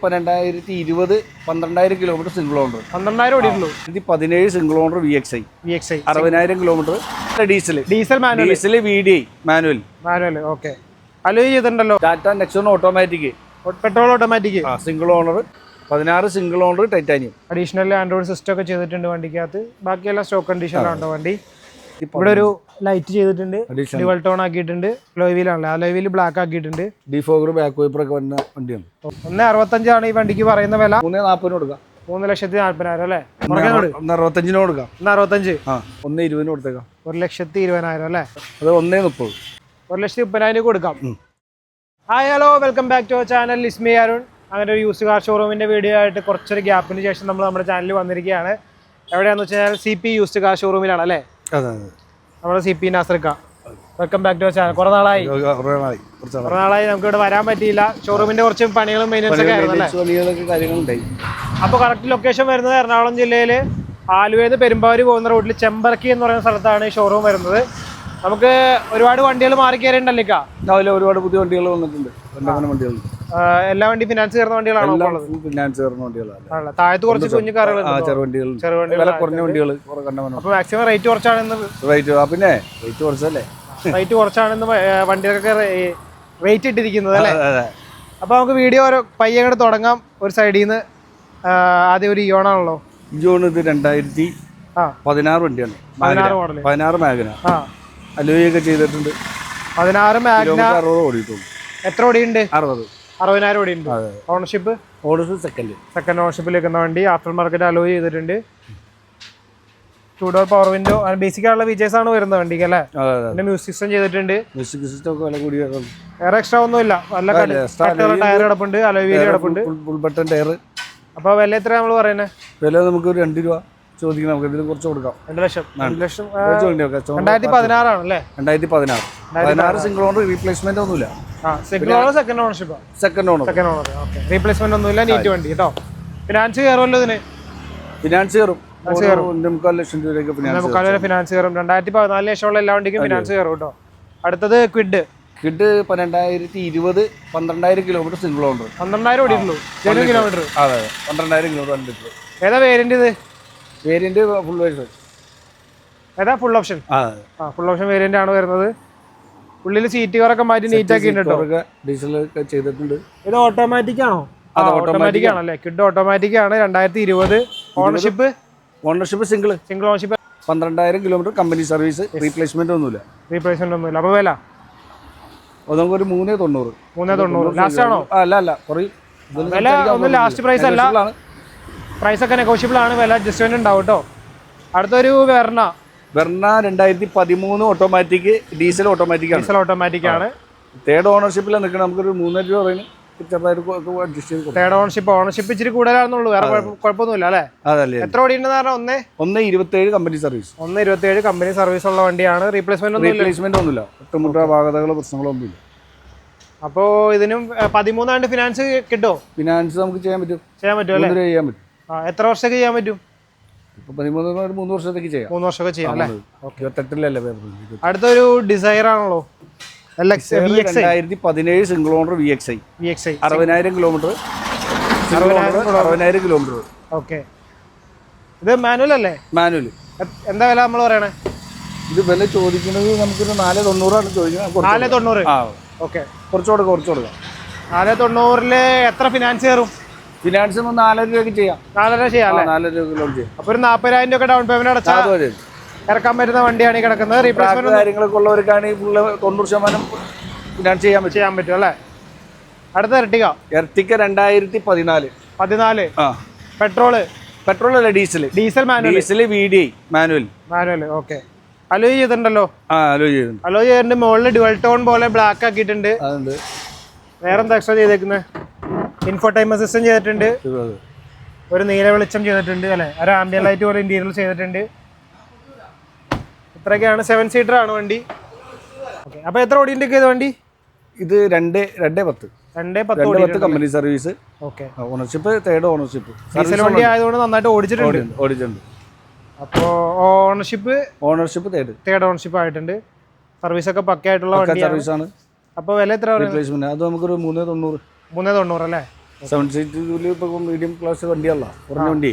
2020 12,000 kilometre single owner. 12,000 ഓടിയുള്ളൂ. 2017 single owner VXI 60,000 kilometre. Diesel VDI manual. Okay. Alloy ചെയ്തിട്ടുണ്ടല്ലോ. Tata Nexon automatic, petrol automatic, single owner. 16 single owner titanium. Additional Android system ഒക്കെ ചെയ്തിട്ടുണ്ട് വണ്ടിക്കകത്ത്. ബാക്കിയെല്ലാം stock കണ്ടീഷനിലാണോ വണ്ടി? ഇവിടെ ഒരു ലൈറ്റ് ചെയ്തിട്ടുണ്ട്, ഡ്യുവൽ ടോൺ ആക്കിയിട്ടുണ്ട്. അലോയ് വീലാണല്ലോ, അലോയ് വീൽ ബ്ലാക്ക് ആക്കിയിട്ടുണ്ട്. ഡിഫോഗർ ബാക്ക് വൈപ്പർ ഒക്കെ വരുന്ന വണ്ടിയാണ്. 1.65 ഈ വണ്ടിക്ക് പറയുന്ന വില. 3,40,000 കൊടുക്കാം. 3,40,000 അല്ലേ? 1,65,000 കൊടുക്കാം. 1,65. 1,20,000 കൊടുത്തേക്കാം. 1,20,000 അല്ലേ? അത് 1,30,000. 1,30,000 കൊടുക്കാം. Hi, hello, welcome back to our channel. It's me Arun. അങ്ങനെ ഒരു യൂസ്ഡ് കാർ ഷോറൂമിന്റെ വീഡിയോ ആയിട്ട് കുറച്ചൊരു ഗ്യാപ്പിന് ശേഷം നമ്മൾ നമ്മുടെ ചാനലിൽ വന്നിരിക്കുകയാണ്. എവിടെയാണെന്ന് വെച്ചാൽ CP യൂസ്ഡ് കാർ ഷോറൂമിലാണ് അല്ലേ? നമ്മുടെ CP നാസർക്ക. Welcome back to our channel. കുറെ നാളായി നമുക്ക് ഇവിടെ വരാൻ പറ്റിയില്ല. ഷോറൂമിന്റെ കുറച്ച് പണികളും മെയിൻ്റെനൻസ് ഒക്കെ ആയിരുന്നു. അപ്പോൾ കറക്റ്റ് ലൊക്കേഷൻ വരുന്നത് എറണാകുളം ജില്ലയിൽ ആലുവയിൽ പെരുമ്പാവൂർ പോകുന്ന റോഡിൽ ചെമ്പറക്കി എന്ന് പറയുന്ന സ്ഥലത്താണ് ഈ ഷോറൂം വരുന്നത്. നമുക്ക് ഒരുപാട് വണ്ടികൾ മാറി കയറിയുണ്ടല്ലേക്കാ? രാവിലെ ഒരുപാട് പുതിയ വണ്ടികൾ വന്നിട്ടുണ്ട്. എല്ലാ വണ്ടി ഫിനാൻസ് കയറുന്ന വണ്ടികളാണോ? ഫിനാൻസ് കയറുന്ന വണ്ടികളാണ്. താഴത്ത് കുറച്ച് കുഞ്ഞു കാറുകൾ, കുറഞ്ഞ വണ്ടികൾ. അപ്പൊ മാക്സിമം റേറ്റ് കുറച്ചാണെന്ന്. പിന്നെ റേറ്റ് കുറച്ചല്ലേ? റേറ്റ് കുറച്ചാണെന്ന് വണ്ടികൾക്ക് റേറ്റ് ഇട്ടിരിക്കുന്നത് അല്ലേ? അപ്പൊ നമുക്ക് വീഡിയോ പയ്യെ കൂടെ തുടങ്ങാം. ഒരു സൈഡിൽ നിന്ന് ആദ്യം ഒരു ഇയോണാണല്ലോ. ഇയോൺ ഇത് 2016 വണ്ടിയാണ്. 16 മാഗ്ന. അലോയ് ഒക്കെ ചെയ്തിട്ടുണ്ട്. 16 മാഗ്ന. 60 ഓടിയിട്ടുണ്ട്. എത്ര ഓടിയുണ്ട്? 60,000 ഓടിയുണ്ട്. ഓണർഷിപ്പ് സെക്കൻഡ് ഓണർഷിപ്പിൽ നിൽക്കുന്ന വണ്ടി. ആഫ്റ്റർ മാർക്കറ്റ് അലോയ് ചെയ്തിട്ടുണ്ട്. 2 ഡോർ പവർ വിൻഡോ, ബേസിക് ആയിട്ടുള്ള ഫീച്ചേഴ്സ് ആണ് വരുന്നത് വണ്ടിക്ക് അല്ലേ? പിന്നെ മ്യൂസിക് സിസ്റ്റം ചെയ്തിട്ടുണ്ട്. മ്യൂസിക് സിസ്റ്റം ഒക്കെ വില കൂടിയ, വേറെ എക്സ്ട്രാ ഒന്നുമില്ല. നല്ല ടയർ കിടപ്പുണ്ട്, അലോയ് വീൽ കിടപ്പുണ്ട്, ഫുൾ ബട്ടൺ ടയർ. അപ്പൊ വില എത്ര നമ്മൾ പറയുന്നത്? വില നമുക്ക് 2 രൂപ ചോദിക്കണം. നമുക്ക് ഇതിൽ കുറച്ച് കൊടുക്കാം. 2 ലക്ഷം. 2016 ആണല്ലേ? 2016 സിംഗിൾ ഓണർ. റീപ്ലേസ്മെന്റ് ഒന്നുമില്ല. Single owner, second ownership. Second owner. Replacement ഒന്നുമില്ല. നീറ്റ് വണ്ടി കേട്ടോ. ഫിനാൻസ് കയറുമല്ലോ ഇതിന്? ഫിനാൻസ് കയറും. 4.25 ലക്ഷം രൂപയ്ക്ക് ഫിനാൻസ് കയറും. 2014 ലക്ഷമുള്ള എല്ലാ വണ്ടിക്കും ഫിനാൻസ് കയറും കേട്ടോ. അടുത്തത് ക്വിഡ്. 2020 12,000 kilometre single owner. 12,000 ഓടിയുള്ളൂ. കിലോമീറ്റർ. അതെ, 12,000 കിലോമീറ്റർ. ഏതാ വേരിയന്റ് ഇത്? Variant full variant. ഏതാ? Full option. Full option variant ആണ് വരുന്നത്. ഉള്ളിൽ സീറ്റ് കവറൊക്കെ മാറ്റി നീറ്റ് ആക്കിയിട്ടുണ്ട്. ഡീസൽ ഒക്കെ ചെയ്തിട്ടുണ്ട്. ഇത് ഓട്ടോമാറ്റിക് ആണോ? ഓട്ടോമാറ്റിക് ആണല്ലേ? കിഡ് ഓട്ടോമാറ്റിക് ആണ്. 2020. Ownership single ownership. 12,000 kilometre. Company service. Replacement ഒന്നുമില്ല. അപ്പൊ വില നമുക്കൊരു 390. 390 ലാസ്റ്റ് ആണോ? അല്ല, വില ഒന്നും ലാസ്റ്റ് പ്രൈസ് അല്ല. പ്രൈസ് ഒക്കെ നെഗോഷ്യബിൾ ആണ്. വില അഡ്ജസ്റ്റ്മെന്റ് ഉണ്ടാവും കേട്ടോ. അടുത്തൊരു വെർണ 2013 ഓട്ടോമാറ്റിക്. ഡീസൽ ഓട്ടോമാറ്റിക് ആണ്. തേർഡ് ഓണർഷിപ്പിലാണ് നിൽക്കുന്നത്. നമുക്കൊരു 3 രൂപ പറയുന്നത്. തേർഡ് ഓണർഷിപ്പ് ഇച്ചിരി കൂടുതലാണെന്നുള്ളൂ. വേറെ കുഴപ്പമൊന്നുമില്ല അല്ലേ? എത്ര ഓടിയുണ്ടെന്ന് പറഞ്ഞാൽ 1.27 കമ്പനി സർവീസ്. 1.27 കമ്പനി സർവീസ് ഉള്ള വണ്ടിയാണ്. റീപ്ലേസ്മെന്റ് ഒന്നുമില്ല. ഒട്ടുമുട്ട ഭാഗതകളോ പ്രശ്നങ്ങളൊന്നുമില്ല. അപ്പോ ഇതിനും 13 ആണ്ട് ഫിനാൻസ് കിട്ടോ? ഫിനാൻസ് നമുക്ക് ചെയ്യാൻ പറ്റും അല്ലേ? ചെയ്യാൻ പറ്റും. എത്ര വർഷത്തേക്ക് ചെയ്യാൻ പറ്റും? 13 3 വർഷത്തേക്ക് ചെയ്യാം. 3 വർഷമൊക്കെ ചെയ്യാം അല്ലേ? 28-ലല്ലേ പേപ്പർ. അടുത്തൊരു ഡിസൈർ ആണല്ലോ. 2017 single owner VXI 60,000 kilometre. 60,000 kilometre. Okay. ഇത് മാനുവൽ അല്ലേ? മാനുവൽ. എന്താ വില നമ്മൾ പറയണേ? ഇത് വില ചോദിക്കുന്നത് നമുക്കൊരു 490 ചോദിക്കുന്നത്. 490. ഓക്കെ. കുറച്ച് കൊടുക്കാം. 490 എത്ര ഫിനാൻസ് കയറും? ഫിനാൻസ് 4 രൂപയ്ക്ക് ചെയ്യാം. 4 ചെയ്യാം. 4 രൂപ കിലോ ചെയ്യാം. അപ്പൊ ഒരു 40,000 രൂപ ഡൗൺ പേയ്മെന്റ് അടച്ചാൽ ഇറക്കാൻ പറ്റുന്ന വണ്ടിയാണ് ഈ കിടക്കുന്നത്. റീപ്ലേസ്മെന്റ് കാര്യങ്ങളൊക്കെ ഉള്ളവർക്കാണ് 90% ഫിനാൻസ് ചെയ്യാൻ പറ്റും അല്ലേ? അടുത്ത എർട്ടിക 2014. പെട്രോൾ അല്ല, diesel VDI manual. Okay. Alloy ചെയ്തിട്ടുണ്ടല്ലോ. അലോയ് ചെയ്തിട്ടുണ്ട്. മുകളിൽ ഡ്യുവൽ ടോൺ പോലെ ബ്ലാക്ക് ആക്കിയിട്ടുണ്ട്. വേറെന്താ എക്സ്ട്രാ ചെയ്തേക്കുന്നത്? ഇൻഫോടൈൻമെന്റ് സിസ്റ്റം ചെയ്തിട്ടുണ്ട്. ഒരു നീല വെളിച്ചം ചെയ്തിട്ടുണ്ട് അല്ലെ? ഒരു ആംബിയൻ ലൈറ്റ് പോലെ ഇന്റീരിയർ ചെയ്തിട്ടുണ്ട്. ഇത്രയൊക്കെയാണ്. 7 സീറ്റർ ആണ് വണ്ടി. അപ്പൊ എത്ര ഓടിയുണ്ട് ഇത് വണ്ടി? ഇത് 2.10 company service. Ownership third ownership. Diesel വണ്ടി ആയതുകൊണ്ട് നന്നായിട്ട് ഓടിച്ചിട്ടുണ്ട്. അപ്പോ ഓണർഷിപ്പ് തേർഡ് ഓണർഷിപ്പ് ആയിട്ടുണ്ട്. സർവീസ് ഒക്കെ പക്കയായിട്ടുള്ള സർവീസ് ആണ്. അപ്പൊ വില എത്ര? അത് നമുക്കൊരു 390 അല്ലേ? 7 സീറ്റ് ഇപ്പോൾ മീഡിയം ക്ലാസ് വണ്ടിയല്ല, കുറഞ്ഞ വണ്ടി.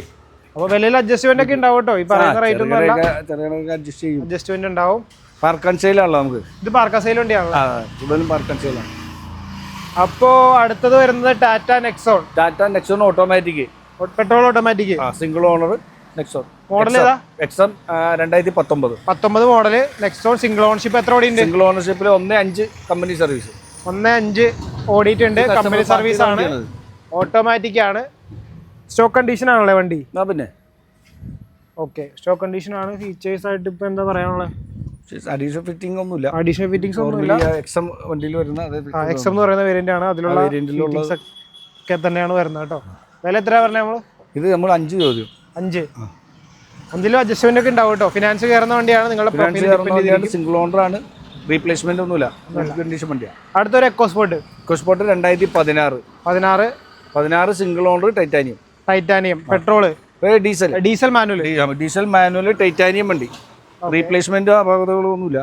അപ്പോൾ വിലയിൽ അഡ്ജസ്റ്റ്മെന്റ് ഒക്കെ ഉണ്ടാവും കേട്ടോ. ഈ പറയുന്ന റേറ്റ് ഒന്നും അല്ല, അഡ്ജസ്റ്റ് ചെയ്യും, അഡ്ജസ്റ്റ്മെന്റ് ഉണ്ടാവും. പാർക്ക് ആൻഡ് സെയിലാണല്ലോ നമുക്ക്. ഇത് പാർക്ക് ആൻഡ് സെയിൽ വണ്ടിയാണല്ലോ. കൂടുതലും പാർക്ക് ആൻഡ് സെയിലാണ്. അപ്പോൾ അടുത്തത് വരുന്നത് Tata Nexon automatic, petrol automatic, single owner Nexon. Model ഏതാ? Nexon 2019 model Nexon. Single ownership എത്ര ഓടിയുണ്ട്? സിംഗിൾ ഓണർഷിപ്പിൽ 1.5 കമ്പനി സർവീസ്. 1.5 ഓടിയിട്ടുണ്ട്. കമ്പനി സർവീസ് ആണ്, ഓട്ടോമാറ്റിക് ആണ്. സ്റ്റോക്ക് കണ്ടീഷൻ ആണല്ലേ വണ്ടി? പിന്നെ ഓക്കെ, സ്റ്റോക്ക് കണ്ടീഷൻ ആണ്. ഫീച്ചേഴ്സ് ആയിട്ട് ഇപ്പൊ എന്താ പറയാനുള്ളത്? അഡീഷണൽ ഫിറ്റിംഗ് ഒന്നുമില്ല. അഡീഷണൽ ഫിറ്റിംഗ്സ് ഒന്നുമില്ല. എക്സം വണ്ടിയിൽ വരുന്ന എക്സം എന്ന് പറയുന്ന വേരിയന്റ് ആണ്. അതിലുള്ള ഫിറ്റിംഗ്സ് ഒക്കെ തന്നെയാണ് വരുന്നത് കേട്ടോ. വില എത്ര പറഞ്ഞത് നമ്മള്? ഇത് നമ്മൾ 5 ചോദ്യം. 5 അഡ്ജസ്റ്റ്മെന്റ് ഒക്കെ ഉണ്ടാവും കേട്ടോ. ഫിനാൻസ് കയറുന്ന വണ്ടിയാണ്. നിങ്ങളുടെ സിംഗിൾ ഓണർ ആണ്, റീപ്ലേസ്മെന്റ് ഒന്നുമില്ല, കണ്ടീഷൻ വണ്ടിയാണ്. അടുത്തൊരു EcoSport 2016 single owner, titanium, petrol, diesel manual titanium വണ്ടി. റീപ്ലേസ്മെന്റ് അപകടങ്ങളോ ഒന്നുമില്ല.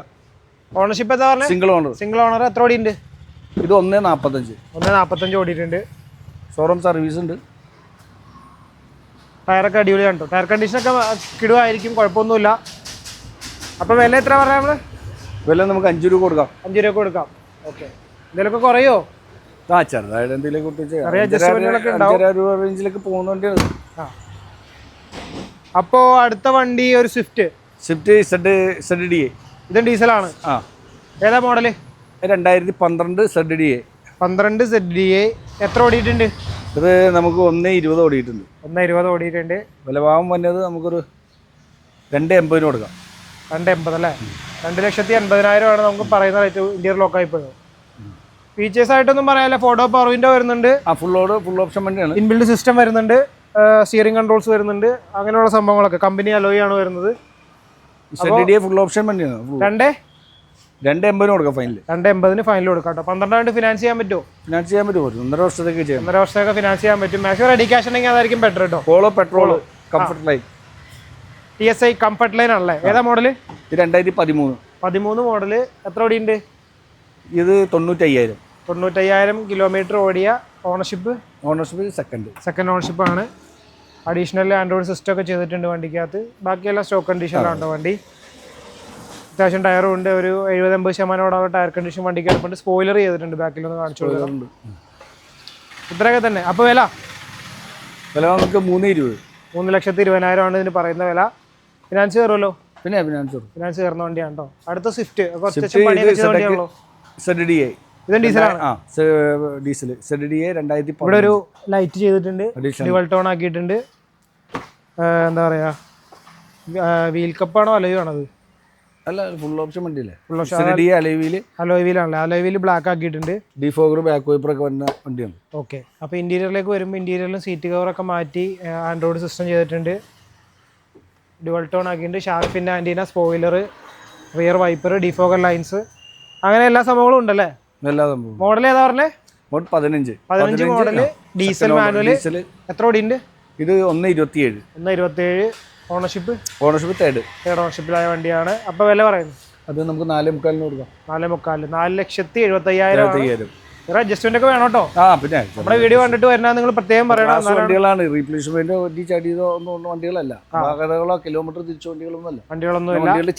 ഓണർഷിപ്പ് എന്താ പറഞ്ഞത്? Single owner. എത്ര ഓടിയുണ്ട്? ഇത് 1.45 ഓടിയിട്ടുണ്ട്. ഷോറൂം സർവീസ് ഉണ്ട്. ടയറൊക്കെ അടിപൊളിയാണ് കേട്ടോ. ടയർ കണ്ടീഷനൊക്കെ കിടുവായിരിക്കും, കുഴപ്പമൊന്നുമില്ല. അപ്പോൾ വില എത്ര പറയാം നമ്മൾ? വില നമുക്ക് 5 രൂപ കൊടുക്കാം. 5 രൂപ കൊടുക്കാം. ഓക്കെ, എന്തെങ്കിലുമൊക്കെ കുറയോ? ചെറുതായിട്ട് എന്തെങ്കിലും റേഞ്ചിലേക്ക് പോകുന്നുണ്ട്. അപ്പോൾ അടുത്ത വണ്ടി ഒരു സ്വിഫ്റ്റ് ZDA. ഇതും ഡീസലാണ്. ഏതാ മോഡല്? 2012 ZDA. എത്ര ഓടിയിട്ടുണ്ട്? ഇത് നമുക്ക് 1.20 ഓടിയിട്ടുണ്ട്. 1.20 ഓടിയിട്ടുണ്ട്. വിലഭാവം വന്നത് നമുക്കൊരു 2.80 കൊടുക്കാം. 2.80 അല്ലേ? 2,80,000 ആണ് നമുക്ക് പറയുന്ന റേറ്റ്. ഇന്റീരിയർ ലോക്കായി പോയത്. ഫീച്ചേഴ്സ് ആയിട്ടൊന്നും പറയാനില്ല. 4-door പവർ വിൻഡോ വരുന്നുണ്ട്. ഫുൾ ഓപ്ഷൻ വണ്ടിയാണ്. ഇൻബിൽഡ് സിസ്റ്റം വരുന്നുണ്ട്. സ്റ്റിയറിംഗ് കൺട്രോൾസ് വരുന്നുണ്ട്. അങ്ങനെയുള്ള സംഭവങ്ങളൊക്കെ. കമ്പനി അലോയ് ആണ് വരുന്നത്. ഫുൾ ഓപ്ഷൻ വണ്ടിയാണ്. 2.80 കൊടുക്കാം ഫൈനൽ. 2.80 ഫൈനൽ കൊടുക്കാം കേട്ടോ. 12 ഫിനാൻസ് ചെയ്യാൻ പറ്റുമോ? ഫിനാൻസ് ചെയ്യാൻ പറ്റുമോ? 1.5 വർഷത്തേക്ക് ചെയ്യാം. 1.5 വർഷത്തേക്ക് ഫിനാൻസ് ചെയ്യാൻ പറ്റും. മാക്സിമം റെഡി ക്യാഷ് ഉണ്ടെങ്കിൽ അതായിരിക്കും ബെറ്റർ കേട്ടോ. Polo petrol comfort line, TSI comfort line ആണല്ലേ? ഏതാ മോഡല്? 2013 മോഡല്. എത്ര ഓടിയുണ്ട്? ഇത് 95,000 കിലോമീറ്റർ ഓടിയ. ഓണർഷിപ്പ് സെക്കൻഡ് ഓണർഷിപ്പ് ആണ്. അഡീഷണൽ ആൻഡ്രോയിഡ് സിസ്റ്റം ഒക്കെ ചെയ്തിട്ടുണ്ട് വണ്ടിക്കകത്ത്. ബാക്കിയെല്ലാം സ്റ്റോക്ക് കണ്ടീഷനിലാണ് വണ്ടി. അത്യാവശ്യം ടയറും ഉണ്ട്. ഒരു 70-80% ടയർ കണ്ടീഷൻ വണ്ടിക്ക് കിടപ്പുണ്ട്. സ്പോയിലർ ചെയ്തിട്ടുണ്ട്. ബാക്കിലൊന്ന് കാണിച്ചു കൊടുക്കുന്നുണ്ട്. ഇത്രയൊക്കെ തന്നെ. അപ്പോൾ വില നമുക്ക് 3,20,000 ആണ് ഇതിന് പറയുന്ന വില. ഫിനാൻസ് കയറുമല്ലോ? പിന്നെ ഫിനാൻസ് കയറുന്ന വണ്ടിയാണ് കേട്ടോ. അടുത്ത സ്വിഫ്റ്റ് ZDA. ഇതും ഡീസലാണ്. ഇവിടെ ഒരു ലൈറ്റ് ചെയ്തിട്ടുണ്ട്. ഡ്യുവൽ ടോൺ ആക്കിയിട്ടുണ്ട്. എന്താ പറയാ, വീൽ കപ്പാണോ അലോയ് ആണത്? അല്ല, ഫുൾ ഓപ്ഷൻ വണ്ടിയല്ലേ. അലോയ് വീലാണല്ലേ? അലോയ് വീല് ബ്ലാക്ക് ആക്കിയിട്ടുണ്ട്. ഡിഫോഗർ ബാക്ക് വൈപ്പർ ഒക്കെ വരുന്ന വണ്ടിയാണ്. ഓക്കെ, അപ്പോൾ ഇന്റീരിയറിലേക്ക് വരുമ്പോൾ ഇന്റീരിയറിലും സീറ്റ് കവറൊക്കെ മാറ്റി ആൻഡ്രോയിഡ് സിസ്റ്റം ചെയ്തിട്ടുണ്ട്. ഡ്യുവൽ ടോൺ ആക്കിയിട്ടുണ്ട്. ഷാർപ്പിൻ്റെ antenna, spoiler, rear wiper, defogger lines, അങ്ങനെ എല്ലാ സംഭവങ്ങളും ഉണ്ടല്ലേ? മോഡൽ ഏതാ പറഞ്ഞേ? 15 മോഡല്, ഡീസൽ മാനുവൽ. എത്ര ഓടിയുണ്ട്? ഇത് 1.27. ഓണർഷിപ്പ് തേർഡ് ഓണർഷിപ്പിലായ വണ്ടിയാണ്. അപ്പോൾ വില പറയുന്നത്? അത് നമുക്ക് 4.25 കൊടുക്കാം. 4,75,000. വേറെ അഡ്ജസ്റ്റ്മെന്റ് ഒക്കെ വേണം കേട്ടോ. പിന്നെ നമ്മുടെ വീഡിയോ കണ്ടിട്ട് വരുന്ന നിങ്ങൾ പ്രത്യേകം പറയണം. വണ്ടികളാണ്, റീപ്ലേസ്മെന്റ് വണ്ടികളല്ല, വാഹനങ്ങളോ കിലോമീറ്റർ തിരിച്ച വണ്ടികളൊന്നും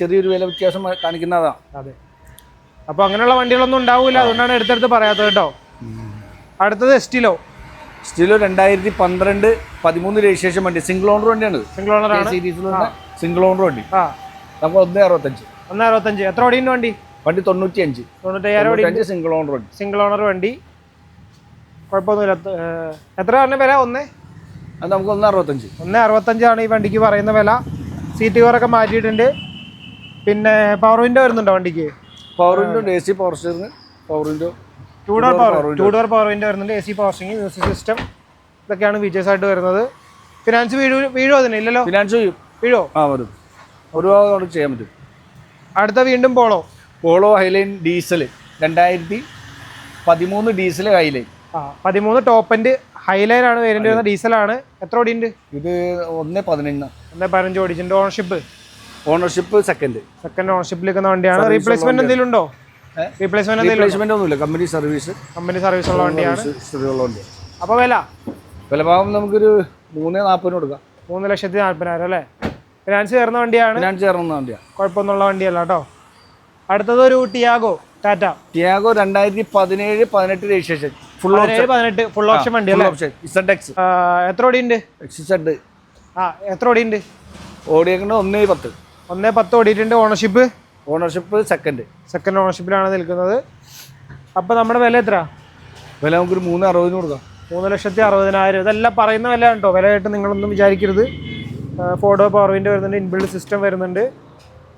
ചെറിയൊരു വില വ്യത്യാസം കാണിക്കുന്നതാ. അതെ, അപ്പോൾ അങ്ങനെയുള്ള വണ്ടികളൊന്നും ഉണ്ടാവില്ല. അതുകൊണ്ടാണ് എടുത്തെടുത്ത് പറയാത്തത് കേട്ടോ. അടുത്തത് എസ്റ്റിലോ 2012-13 രജിസ്ട്രേഷൻ വണ്ടി. സിംഗിൾ ഓണർ വണ്ടിയാണ്. സിംഗിൾ ഓണർ വണ്ടി. നമുക്ക് 1.65. എത്ര ഓടിയുണ്ട് വണ്ടി? 95,000 സിംഗിൾ ഓണർ വണ്ടി. കുഴപ്പമൊന്നുമില്ല. എത്ര പറഞ്ഞ വില? അത് നമുക്ക് 1.65 ഈ വണ്ടിക്ക് പറയുന്ന വില. സീറ്റ് കവറൊക്കെ മാറ്റിയിട്ടുണ്ട്. പിന്നെ പവർ വിൻഡോ വരുന്നുണ്ടോ വണ്ടിക്ക്? Power window, AC power steering, power window, 2-door power window വരുന്നുണ്ട്. AC power steering, music system, ഇതൊക്കെയാണ് ഫീച്ചേഴ്സ് ആയിട്ട് വരുന്നത്. ഫിനാൻസ് വീഴോ അതിന്? ഇല്ലല്ലോ. ഫിനാൻസ് വീഴോ? ഒരു ചെയ്യാൻ പറ്റും. അടുത്ത വീണ്ടും polo Highline diesel 2013 diesel Highline. 13 top end Highline ആണ് വേരിയന്റ് വരുന്നത്. ഡീസലാണ്. എത്ര ഓടിയുണ്ട്? ഇത് 1.15 ഓടിച്ചിട്ടുണ്ട്. ഓണർഷിപ്പ് സെക്കൻഡ് ഓണർഷിപ്പിൽ നിൽക്കുന്ന വണ്ടിയാണ്. റീപ്ലേസ്മെന്റ് എന്തെങ്കിലും ഉണ്ടോ? റീപ്ലേസ്മെന്റ് ഒന്നുമില്ല. കമ്പനി സർവീസ് ഉള്ള വണ്ടിയാണ്. അപ്പോൾ വില വിലഭാഗം നമുക്കൊരു 3,40 കൊടുക്കാം. 3,40,000 അല്ലേ? ഫിനാൻസ് ചേർന്ന വണ്ടിയാണ്. ഫിനാൻസ് ചേർന്ന വണ്ടിയാണ്, കുഴപ്പമൊന്നുള്ള വണ്ടിയല്ല കേട്ടോ. അടുത്തത് ഒരു Tiago Tata. Tiago 2017-18 registration, full 18 full option വണ്ടി അല്ലേ? ZX. എത്ര ഓടിയുണ്ട്? XZ. എത്ര ഓടിയുണ്ട്? ഓടിയേക്കുന്നത് 1,10. 1,10 ഓടിയിട്ടുണ്ട്. ഓണർഷിപ്പ് സെക്കൻഡ് ഓണർഷിപ്പിലാണ് നിൽക്കുന്നത്. അപ്പോൾ നമ്മുടെ വില എത്ര? വില നമുക്കൊരു 3,60 കൊടുക്കാം. 3,60,000. ഇതെല്ലാം പറയുന്ന വില കേട്ടോ, വിലയായിട്ട് നിങ്ങളൊന്നും വിചാരിക്കരുത്. 4 പവർ വിൻഡോ വരുന്നുണ്ട്, ഇൻബിൽഡ് സിസ്റ്റം വരുന്നുണ്ട്,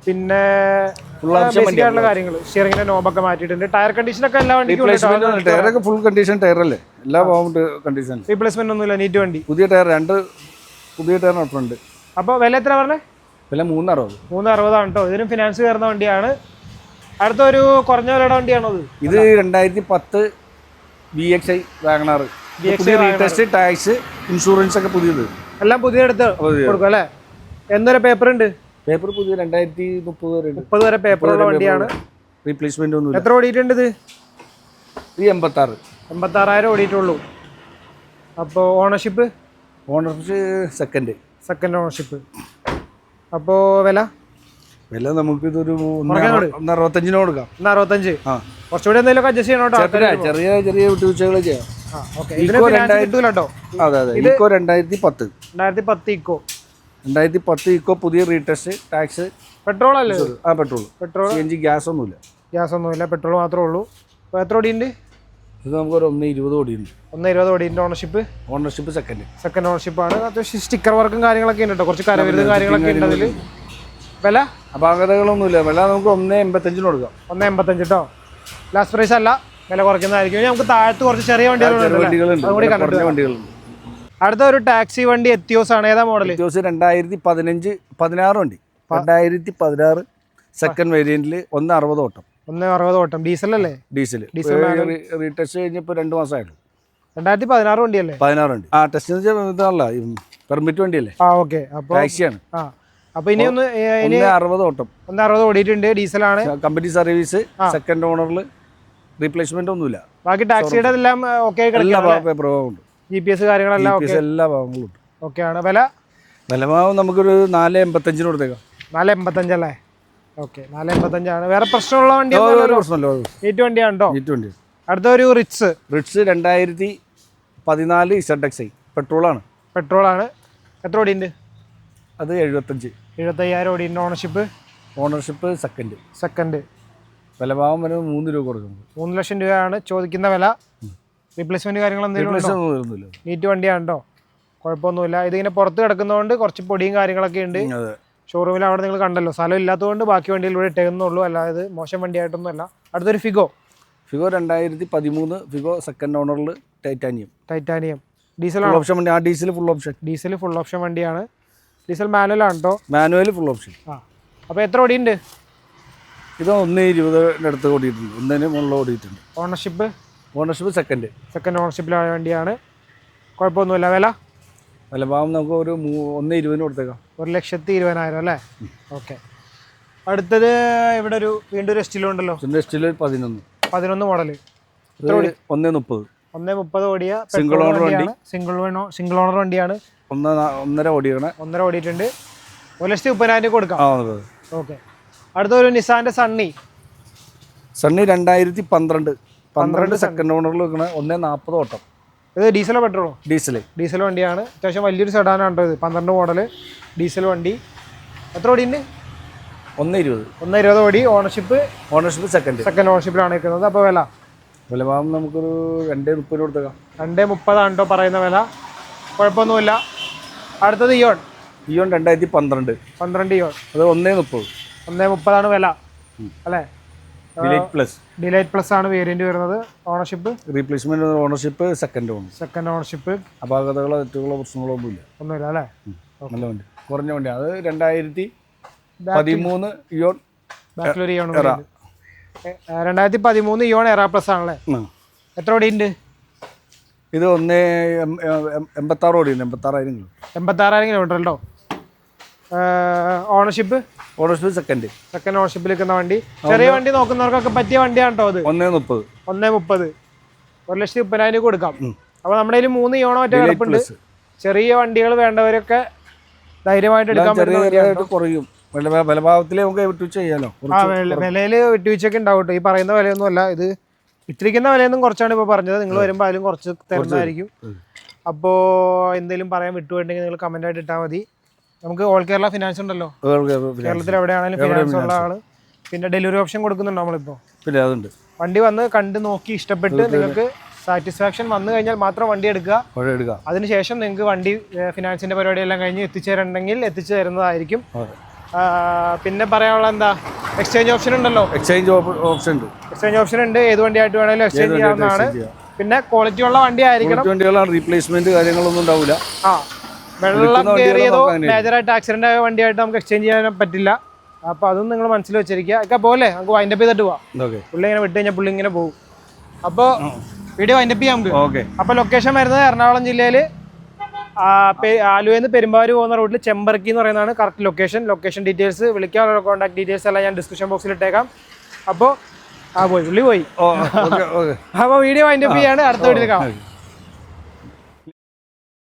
പിന്നെ ബേസിക് ആയിട്ടുള്ള കാര്യങ്ങൾ, സ്റ്റിയറിംഗിന്റെ നോബൊക്കെ മാറ്റിയിട്ടുണ്ട്. ടയർ കണ്ടീഷനൊക്കെ എല്ലാ വണ്ടിക്കും ടയറൊക്കെ ഫുൾ കണ്ടീഷൻ ടയറല്ലേ, എല്ലാ കണ്ടീഷൻ, റീപ്ലേസ്മെന്റ് ഒന്നുമില്ല, നീറ്റ് വണ്ടി. പുതിയ ടയർ, 2 പുതിയ ടയർ ഫ്രണ്ട്. അപ്പോൾ വില എത്ര പറഞ്ഞേ? വില 3,60. 3,60 കേട്ടോ. ഇതിനും ഫിനാൻസ് കയറുന്ന വണ്ടിയാണ്. അടുത്തൊരു കുറഞ്ഞ വിലയുടെ വണ്ടിയാണോ ഇത്? 2010 VXi WagonR. Retest, tax, insurance ഒക്കെ പുതിയത്, എല്ലാം പുതിയതെടുത്ത് കൊടുക്കും അല്ലേ? എന്തൊരു പേപ്പർ ഉണ്ട്? പേപ്പർ പുതിയ 2030 വരെ പേപ്പറുള്ള വണ്ടിയാണ്. റീപ്ലേസ്മെന്റ് ഒന്നും. എത്ര ഓടിയിട്ടുണ്ട് ഇത്? 86,000 ഓടിയിട്ടുള്ളൂ. അപ്പോൾ ഓണർഷിപ്പ് സെക്കൻഡ് ഓണർഷിപ്പ്. അപ്പോൾ വില നമുക്കിതൊരു 1,65 കൊടുക്കാം. 1,65. കുറച്ചുകൂടി എന്തെങ്കിലും അഡ്ജസ്റ്റ് ചെയ്യണം കേട്ടോ. ചെറിയ വിട്ടുവീഴ്ചകൾ ചെയ്യാം. ഇക്കോ 2010 ഇക്കോ പുതിയ റീടെസ്റ്റ്, ടാക്സ്, പെട്രോൾ അല്ലേ? പെട്രോൾ CNG, ഗ്യാസ് ഒന്നുമില്ല, പെട്രോൾ മാത്രമേ ഉള്ളൂ. അപ്പോൾ എത്ര ഓടിയുണ്ട്? ഇത് നമുക്കൊരു 1,20 ഓടിയുണ്ട്. 1,20 ഓടിയുണ്ട്. Ownership second ഓണർഷിപ്പാണ്. അത്യാവശ്യം സ്റ്റിക്കർ വർക്കും കാര്യങ്ങളൊക്കെ ഉണ്ട് കേട്ടോ, കുറച്ച് കരവിരുതും കാര്യങ്ങളൊക്കെ ഉണ്ട് അതിൽ. വില അപാകതകളൊന്നുമില്ല. വില നമുക്ക് 1,85 കൊടുക്കാം. 1,85 കേട്ടോ. ലാസ്റ്റ് പ്രൈസ് അല്ല, വില കുറയ്ക്കുന്നതായിരിക്കും. നമുക്ക് താഴത്ത് കുറച്ച് ചെറിയ വണ്ടികളുണ്ട്. അടുത്ത ഒരു ടാക്സി വണ്ടി എത്തിയോസ് ആണ്. ഏതാ മോഡൽ? 2016 വണ്ടി, 2016 സെക്കൻഡ് വേരിയന്റിൽ 1,60 ഓട്ടം. 1,60 ഓട്ടം. ഡീസൽ അല്ലേ? ഡീസൽ റീടെസ്റ്റ് കഴിഞ്ഞപ്പോൾ 2 മാസമായിട്ടുള്ളൂ. 2016 വണ്ടിയല്ലേ? 16 വണ്ടി. ടെസ്റ്റ് ഇതാണല്ല, പെർമിറ്റ് വണ്ടിയല്ലേ? ഓക്കെ. അപ്പോൾ ടാക്സിയാണ്. അപ്പോൾ ഇനി 1,60 ഓട്ടം. 1,60 ഓടിയിട്ടുണ്ട്. ഡീസലാണ്. കമ്പനി സർവീസ്, സെക്കൻഡ് ഓണറിൽ, റീപ്ലേസ്മെന്റ് ഒന്നുമില്ല. ബാക്കി ടാക്സിയുടെ എല്ലാം ഓക്കെ ആയി കിടക്കും. GPS കാര്യങ്ങളെല്ലാം എല്ലാ ഭാഗങ്ങളും ഉണ്ട്. ഓക്കെ ആണ്. വില നമുക്കൊരു 4,85 കൊടുത്തേക്കാം. 4,85 അല്ലേ? ഓക്കെ, 4,85 ആണ്. വേറെ പ്രശ്നമുള്ള വണ്ടി? നീറ്റ് വണ്ടിയാണ് കേട്ടോ. അടുത്തൊരു റിറ്റ്സ് 2014 ZXi പെട്രോളാണ്. എത്ര ഓടിയുണ്ട്? അത് 75,000 ഓടിയുണ്ട്. Ownership second. വിലഭാഗം വരെ 3 രൂപ കൊടുക്കുന്നു. 3 ലക്ഷം രൂപയാണ് ചോദിക്കുന്ന വില. റീപ്ലേസ്മെന്റ് കാര്യങ്ങൾ എന്തെങ്കിലും? നീറ്റ് വണ്ടിയാണ് കേട്ടോ, കുഴപ്പമൊന്നുമില്ല. ഇതിങ്ങനെ പുറത്ത് കിടക്കുന്നതുകൊണ്ട് കുറച്ച് പൊടിയും കാര്യങ്ങളൊക്കെ ഉണ്ട്. ഷോറൂമിൽ അവിടെ നിങ്ങൾ കണ്ടല്ലോ, സ്ഥലം ഇല്ലാത്തതുകൊണ്ട് ബാക്കി വണ്ടിയിൽ ഇവിടെ ഇട്ടേക്കുന്നുള്ളൂ, അല്ലാതെ മോശം വണ്ടിയായിട്ടൊന്നും അല്ല. അടുത്തൊരു ഫിഗോ 2013 ഫിഗോ സെക്കൻഡ് ഓണറിൽ ടൈറ്റാനിയം. ഡീസൽ ഫുൾ ഓപ്ഷൻ വണ്ടിയാണ്. ഡീസൽ മാനുവലാണ് കേട്ടോ. Manual full option. അപ്പോൾ എത്ര ഓടിയുണ്ട്? ഇത് 1,20 അടുത്ത് ഓടിയിട്ടുണ്ട്. 1,000 മുകളിൽ ഓടിയിട്ടുണ്ട്. ഓണർഷിപ്പ് സെക്കൻഡ് ഓണർഷിപ്പിലാണ് വണ്ടിയാണ്. കുഴപ്പമൊന്നുമില്ല. വിലഭാഗം നമുക്ക് ഒരു 1,20 കൊടുത്തേക്കാം. 1,20,000 അല്ലേ? ഓക്കെ. അടുത്തത് ഇവിടെ വീണ്ടും ഒരു എസ്റ്റിലോ ഉണ്ടല്ലോ. 11 മോഡൽ. 1,30 ഓടിയ സിംഗിൾ ഓണർ വണ്ടിയാണ്. 1.5 ഓടിയിട്ടുണ്ട്. 1,30,000 കൊടുക്കാം. ഓക്കെ. അടുത്തൊരു നിസാന്റെ സണ്ണി 2012 സെക്കൻഡ് ഓണറിൽ വെക്കണ 1.40 ഓട്ടം. ഇത് ഡീസലോ പെട്രോളോ? ഡീസൽ വണ്ടിയാണ്. അത്യാവശ്യം വലിയൊരു സെഡാനാണ് കേട്ടോ ഇത്. 12 മോഡൽ ഡീസൽ വണ്ടി. എത്ര ഓടിയുണ്ട്? 1,20 ഓടി. ഓണർഷിപ്പ് സെക്കൻഡ് ഓണർഷിപ്പിലാണ് നിൽക്കുന്നത്. അപ്പോൾ വിലഭാഗം നമുക്കൊരു 2.30 കൊടുത്തേക്കാം. 2.30 ആണ് കേട്ടോ പറയുന്ന വില. കുഴപ്പമൊന്നുമില്ല. അടുത്തത് ഇയോൺ 2012 ഇയോൺ. അത് 1.30. 1.30 വില അല്ലേ? ഡിലൈറ്റ് പ്ലസ് ആണ് വേരിയന്റ് വരുന്നത്. Ownership ownership second ownership. അപാകതകളോ തെറ്റുകളോ പ്രശ്നങ്ങളോ ഒന്നുമില്ല അല്ലേ? നല്ല വണ്ടി, കുറഞ്ഞ വണ്ടി. അത് 2013 ഇയോൺ. 2013 ഇയോൺ എറാ പ്ലസ് ആണല്ലേ? എത്ര ഓടിയുണ്ട്? ഇത് 1.86 ഓടിയുണ്ട്. 86,000 കിലോമീറ്റർ ഉണ്ടോ? ഓണർഷിപ്പ് സെക്കൻഡ് ഓണർഷിപ്പിൽ നിൽക്കുന്ന വണ്ടി. ചെറിയ വണ്ടി നോക്കുന്നവർക്കൊക്കെ പറ്റിയ വണ്ടിയാണ് കേട്ടോ അത്. 1.30. 1,30. 1,30,000 കൊടുക്കാം. അപ്പോൾ നമ്മുടെ കയ്യിൽ 3 ഇയോണോ മറ്റേ കിടപ്പുണ്ട്. ചെറിയ വണ്ടികൾ വേണ്ടവരൊക്കെ ധൈര്യമായിട്ട് എടുക്കാൻ പറ്റുന്ന കുറയും വിലഭാവത്തിൽ നമുക്ക് വിട്ടുവീഴ്ച ചെയ്യാലോ. വിലയിൽ വിട്ടുവീഴ്ചയൊക്കെ ഉണ്ടാവും കേട്ടോ. ഈ പറയുന്ന വിലയൊന്നും അല്ല, ഇത് ഇട്ടിരിക്കുന്ന വിലയൊന്നും കുറച്ചാണ് ഇപ്പോൾ പറഞ്ഞത്. നിങ്ങൾ വരുമ്പോൾ അതിലും കുറച്ച് തരുന്നതായിരിക്കും. അപ്പോൾ എന്തെങ്കിലും പറയാൻ വിട്ടുപോയിട്ടുണ്ടെങ്കിൽ നിങ്ങൾ കമൻ്റ് ആയിട്ട് ഇട്ടാൽ മതി. നമുക്ക് ഓൾ കേരള ഫിനാൻസ് ഉണ്ടല്ലോ, കേരളത്തിൽ എവിടെയാണെങ്കിലും ഫിനാൻസ് ഉള്ള ആള്. പിന്നെ ഡെലിവറി ഓപ്ഷൻ കൊടുക്കുന്നുണ്ട് നമ്മളിപ്പോൾ. പിന്നെ അതുണ്ട്. വണ്ടി വന്ന് കണ്ട് നോക്കി ഇഷ്ടപ്പെട്ട് നിങ്ങൾക്ക് സാറ്റിസ്ഫാക്ഷൻ വന്നു കഴിഞ്ഞാൽ മാത്രം വണ്ടി എടുക്കുക. അതിനുശേഷം നിങ്ങൾക്ക് വണ്ടി ഫിനാൻസിന്റെ പരിപാടിയെല്ലാം കഴിഞ്ഞ് എത്തിച്ചേരണമെങ്കിൽ എത്തിച്ചു തരുന്നതായിരിക്കും. പിന്നെ പറയാനുള്ള എന്താ, എക്സ്ചേഞ്ച് ഓപ്ഷൻ ഉണ്ടല്ലോ. എക്സ്ചേഞ്ച് ഓപ്ഷൻ ഉണ്ട്. ഏത് വണ്ടിയായിട്ട് വേണമെങ്കിലും എക്സ്ചേഞ്ച് ചെയ്യാവുന്നതാണ്. പിന്നെ ക്വാളിറ്റി ഉള്ള വണ്ടി ആയിരിക്കണം. റീപ്ലേസ്മെന്റ് കാര്യങ്ങളൊന്നും ഉണ്ടാവില്ല. വെള്ളം കയറിയതോ മേജറായിട്ട് ആക്സിഡന്റ് ആയ വണ്ടിയായിട്ട് നമുക്ക് എക്സ്ചേഞ്ച് ചെയ്യാൻ പറ്റില്ല. അപ്പൊ അതും നിങ്ങൾ മനസ്സിൽ വെച്ചിരിക്കുക. ഒക്കെ പോലെ നമുക്ക് വൈൻഡപ്പ് ചെയ്തിട്ട് പോവാം. പുള്ളി ഇങ്ങനെ വിട്ട് കഴിഞ്ഞാൽ പുള്ളി ഇങ്ങനെ പോകും. അപ്പോൾ വീഡിയോ വൈൻഡപ്പ് ചെയ്യാം നമുക്ക്. അപ്പോൾ ലൊക്കേഷൻ വരുന്നത് എറണാകുളം ജില്ലയിൽ ആലുവയിൽ നിന്ന് പെരുമ്പാവൂർ പോകുന്ന റൂട്ടിൽ ചെമ്പറക്കി എന്ന് പറയുന്നതാണ് കറക്റ്റ് ലൊക്കേഷൻ ഡീറ്റെയിൽസ്, വിളിക്കാനുള്ള കോൺടാക്ട് ഡീറ്റെയിൽസ് എല്ലാം ഞാൻ ഡിസ്ക്രിപ്ഷൻ ബോക്സിൽ ഇട്ടേക്കാം. അപ്പോൾ പുള്ളി പോയി. അപ്പോൾ വീഡിയോ വൈൻഡപ്പ് ചെയ്യാണ്. അടുത്ത വീഡിയോയിൽ കാണാം.